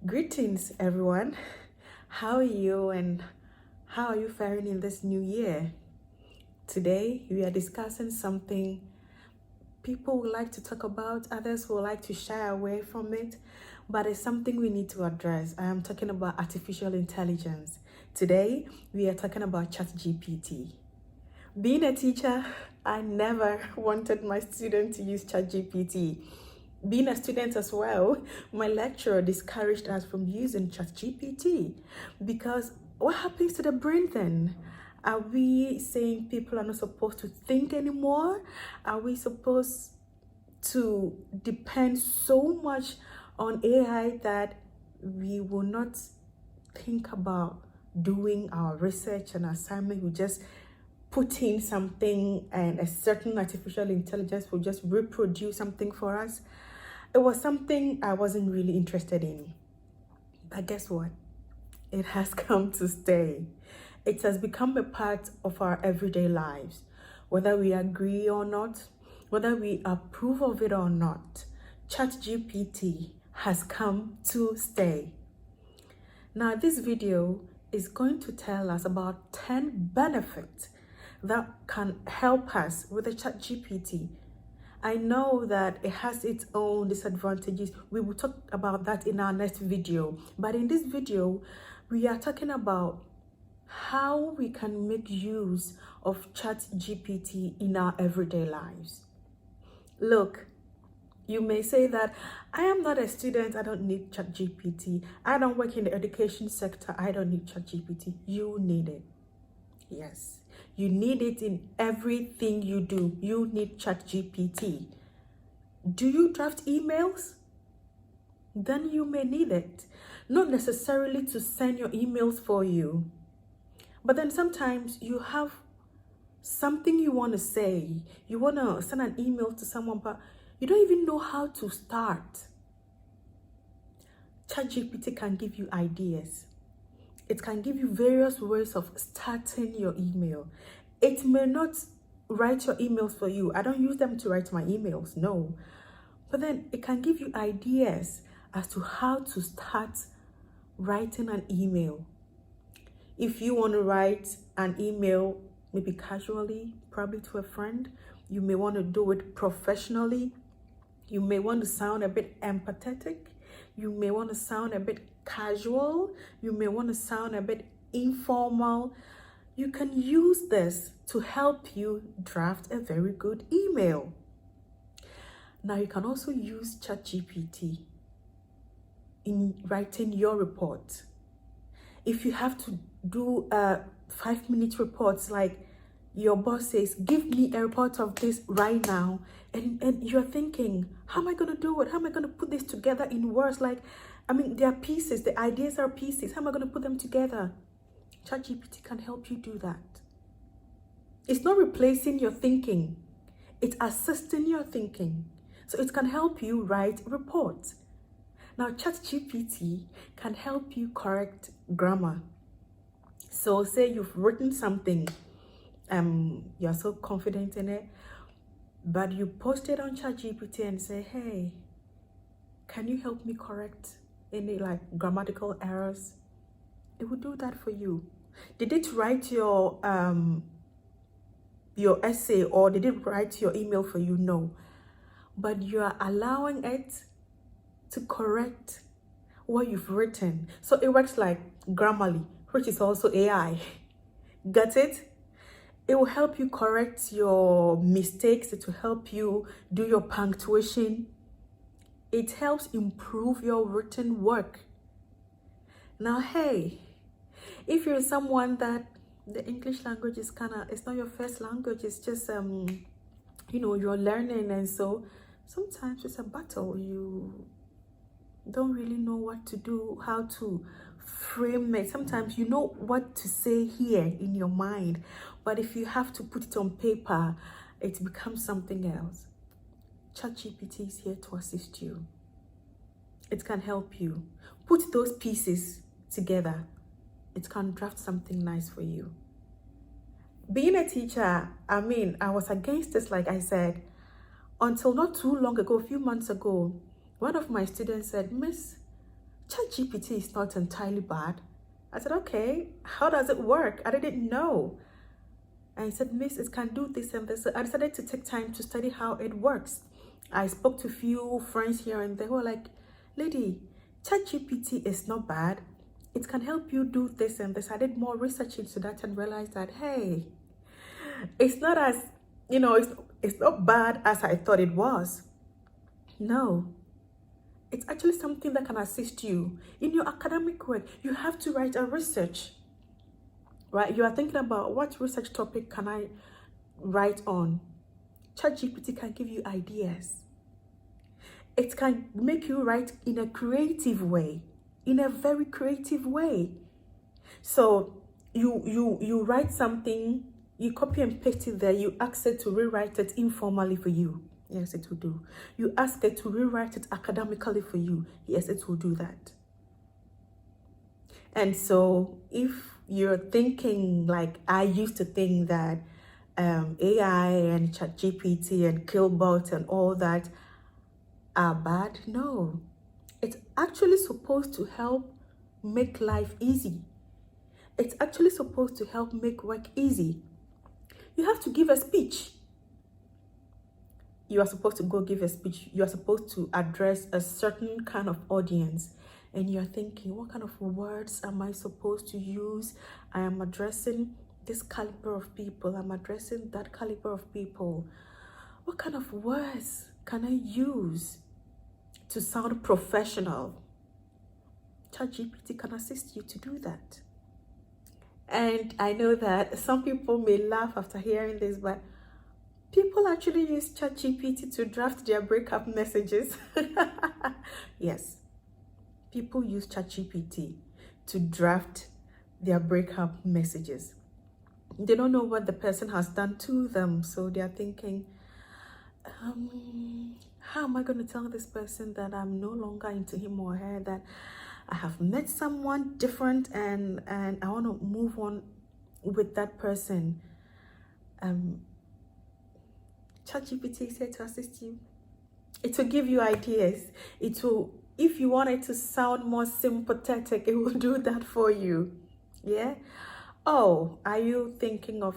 Greetings, everyone. How are you and how are you faring in this new year? Today, we are discussing something people would like to talk about, others would like to shy away from it, but it's something we need to address. I am talking about artificial intelligence. Today, we are talking about Chat GPT. Being a teacher, I never wanted my students to use Chat GPT. Being a student as well, my lecturer discouraged us from using ChatGPT because what happens to the brain then? Are we saying people are not supposed to think anymore? Are we supposed to depend so much on AI that we will not think about doing our research and assignment? We just put in something and a certain artificial intelligence will just reproduce something for us. It was something I wasn't really interested in. But guess what? It has come to stay. It has become a part of our everyday lives. Whether we agree or not, whether we approve of it or not, ChatGPT has come to stay. Now, this video is going to tell us about 10 benefits that can help us with the ChatGPT. I know that it has its own disadvantages. We will talk about that in our next video. But in this video, we are talking about how we can make use of ChatGPT in our everyday lives. Look, you may say that I am not a student, I don't need ChatGPT. I don't work in the education sector, I don't need ChatGPT. You need it. Yes, you need it in everything you do. You need ChatGPT. Do you draft emails? Then you may need it. Not necessarily to send your emails for you. But then sometimes you have something you want to say. You want to send an email to someone, but you don't even know how to start. ChatGPT can give you ideas. It can give you various ways of starting your email. It may not write your emails for you. I don't use them to write my emails, no. But then it can give you ideas as to how to start writing an email. If you want to write an email, maybe casually, probably to a friend, you may want to do it professionally. You may want to sound a bit empathetic. You may want to sound a bit casual. You may want to sound a bit informal. You can use this to help you draft a very good email. Now, you can also use ChatGPT in writing your report. If you have to do 5-minute reports, like your boss says, give me a report of this right now, and you're thinking, how am I going to do it? How am I going to put this together in words? There are pieces, the ideas are pieces. How am I going to put them together? ChatGPT can help you do that. It's not replacing your thinking. It's assisting your thinking. So it can help you write reports. Now, ChatGPT can help you correct grammar. So say you've written something, you're so confident in it, but you post it on ChatGPT and say, hey, can you help me correct any grammatical errors? It will do that for you. Did it write your essay, or did it write your email for you? No. But you are allowing it to correct what you've written. So it works like Grammarly, which is also AI. Get it? It will help you correct your mistakes. It will help you do your punctuation. It helps improve your written work. Now, hey, if you're someone that the English language is it's not your first language, it's just, you're learning, and so sometimes it's a battle. You don't really know what to do, how to frame it. Sometimes you know what to say here in your mind, but if you have to put it on paper, it becomes something else. ChatGPT is here to assist you. It can help you put those pieces together. It can draft something nice for you. Being a teacher, I was against this, like I said, until not too long ago, a few months ago. One of my students said, Miss, Chat GPT is not entirely bad. I said, okay, how does it work? I didn't know. And he said, Miss, it can do this and this. So I decided to take time to study how it works. I spoke to a few friends here and they were like, lady, ChatGPT is not bad. It can help you do this and this. I did more research into that and realized that, hey, it's not as, it's not bad as I thought it was. No, it's actually something that can assist you in your academic work. You have to write a research, right? You are thinking about what research topic can I write on. ChatGPT can give you ideas. It can make you write in a creative way, in a very creative way. So you write something, you copy and paste it there, you ask it to rewrite it informally for you. Yes, it will do. You ask it to rewrite it academically for you. Yes, it will do that. And so if you're thinking like I used to think that AI and ChatGPT and Killbot and all that are bad, no. It's actually supposed to help make life easy. It's actually supposed to help make work easy. You have to give a speech. You are supposed to go give a speech. You are supposed to address a certain kind of audience. And you're thinking, what kind of words am I supposed to use? I am addressing this caliber of people. I'm addressing that caliber of people. What kind of words can I use to sound professional? ChatGPT can assist you to do that. And I know that some people may laugh after hearing this, but people actually use ChatGPT to draft their breakup messages. Yes, people use ChatGPT to draft their breakup messages. They don't know what the person has done to them, so they are thinking, how am I going to tell this person that I'm no longer into him or her, that I have met someone different and I want to move on with that person? ChatGPT is here to assist you. It will give you ideas. It will, if you want it to sound more sympathetic, it will do that for you. Yeah. Oh, are you thinking of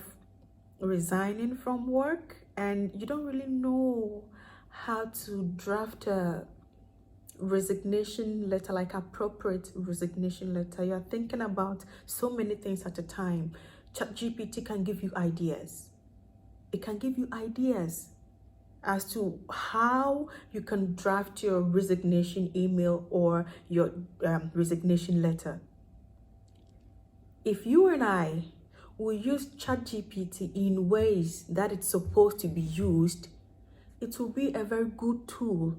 resigning from work and you don't really know how to draft a resignation letter, like appropriate resignation letter? You're thinking about so many things at a time. ChatGPT can give you ideas. It can give you ideas as to how you can draft your resignation email or your resignation letter. If you and I will use ChatGPT in ways that it's supposed to be used, it will be a very good tool,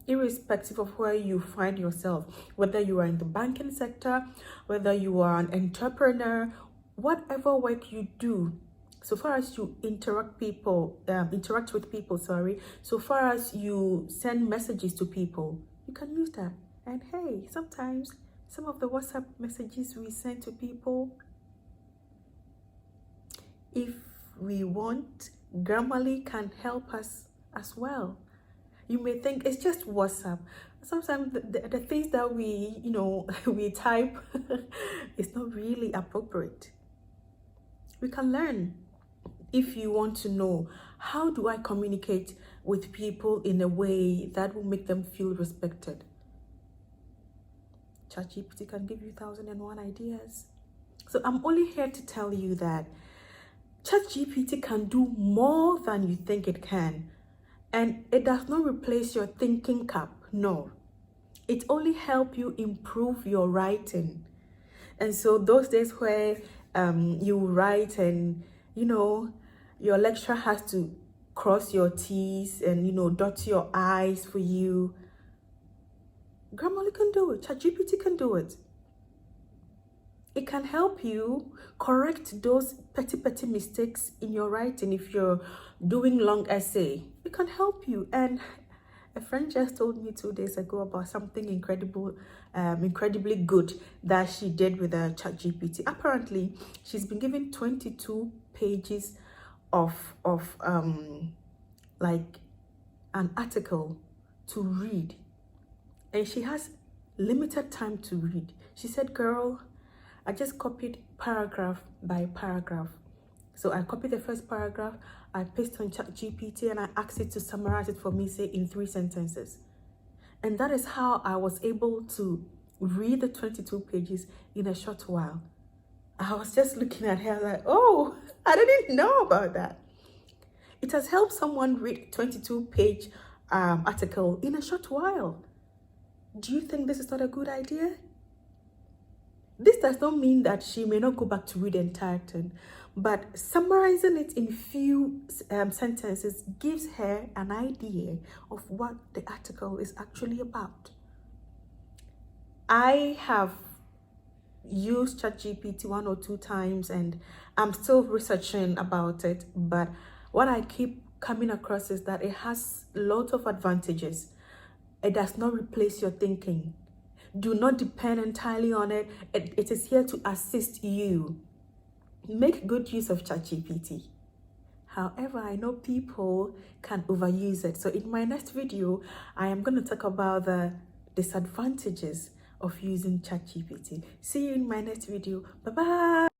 irrespective of where you find yourself, whether you are in the banking sector, whether you are an entrepreneur, whatever work you do. So far as you interact with people, so far as you send messages to people, you can use that. And hey, sometimes some of the WhatsApp messages we send to people, if we want, Grammarly can help us as well. You may think it's just WhatsApp. Sometimes the things that we, we type is not really appropriate. We can learn. If you want to know, how do I communicate with people in a way that will make them feel respected? ChatGPT can give you 1,001 ideas. So I'm only here to tell you that ChatGPT can do more than you think it can. And it does not replace your thinking cap, no. It only helps you improve your writing. And so those days where you write and, your lecturer has to cross your T's and, dot your I's for you, Grammarly can do it. ChatGPT can do it. It can help you correct those petty mistakes in your writing. If you're doing long essay, it can help you. And a friend just told me 2 days ago about something incredibly good that she did with a ChatGPT. Apparently, she's been given 22 pages of like an article to read, and she has limited time to read. She said, girl, I just copied paragraph by paragraph. So I copied the first paragraph, I pasted on Chat GPT, and I asked it to summarize it for me, say in 3 sentences. And that is how I was able to read the 22 pages in a short while. I was just looking at her like, oh, I didn't know about that. It has helped someone read 22-page article in a short while. Do you think this is not a good idea? This does not mean that she may not go back to read the entire thing, but summarizing it in few sentences gives her an idea of what the article is actually about. I have used ChatGPT 1 or 2 times and I'm still researching about it, but what I keep coming across is that it has lots of advantages. It does not replace your thinking. Do not depend entirely on it. It is here to assist you. Make good use of ChatGPT. However, I know people can overuse it. So in my next video, I am going to talk about the disadvantages of using ChatGPT. See you in my next video. Bye-bye.